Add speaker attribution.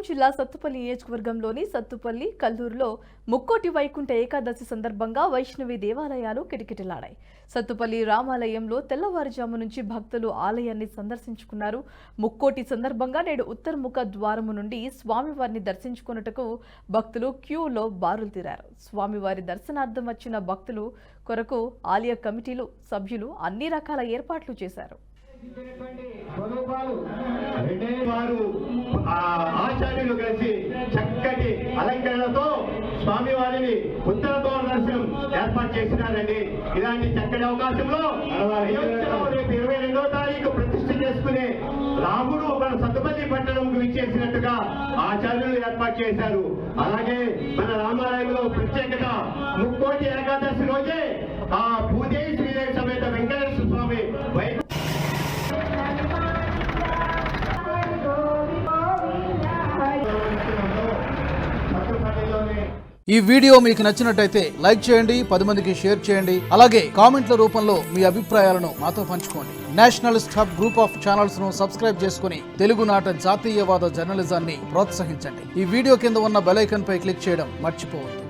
Speaker 1: జిల్లా సత్తుపల్లి నియోజకవర్గంలోని సత్తుపల్లి, కల్లూరులో ముక్కోటి వైకుంఠ ఏకాదశి సందర్భంగా వైష్ణవి దేవాలయాలు కిటకిటలాడాయి. సత్తుపల్లి రామాలయంలో తెల్లవారుజాము నుంచి భక్తులు ఆలయాన్ని సందర్శించుకున్నారు. ముక్కోటి సందర్భంగా నేడు ఉత్తరముఖ ద్వారము నుండి స్వామివారిని దర్శించుకున్నట్టుకు భక్తులు క్యూలో బారులు తీరారు. స్వామివారి దర్శనార్థం వచ్చిన భక్తులు కొరకు ఆలయ కమిటీలు సభ్యులు అన్ని రకాల ఏర్పాట్లు చేశారు.
Speaker 2: ఆచార్యులు కలిసి చక్కటి అలంకరణతో స్వామివారిని ఉత్తర ద్వార దర్శనం ఏర్పాటు చేసినారండి. ఇలాంటి చక్కటి అవకాశంలో రేపు 22వ తారీఖు ప్రతిష్ఠ చేసుకునే రాముడు మన సత్తుపల్లి పట్టణంకు విచ్చేసినట్టుగా ఆచార్యులు ఏర్పాటు చేశారు. అలాగే మన రామాలయంలో ప్రత్యేకత ముక్కోటి ఏకాదశి రోజే ఆ భూదేవి శ్రీదేవి సమేత వెంకటేశ్వర స్వామి
Speaker 3: ఈ వీడియో మీకు నచ్చినట్టయితే లైక్ చేయండి, 10 మందికి షేర్ చేయండి. అలాగే కామెంట్ల రూపంలో మీ అభిప్రాయాలను మాతో పంచుకోండి. Nationalist hub group of channels ను సబ్స్క్రైబ్ చేసుకుని తెలుగునాట జాతీయవాద జర్నలిజాన్ని ప్రోత్సహించండి. ఈ వీడియో కింద ఉన్న బెల్ ఐకాన్ పై క్లిక్ చేయడం మర్చిపోవద్దు.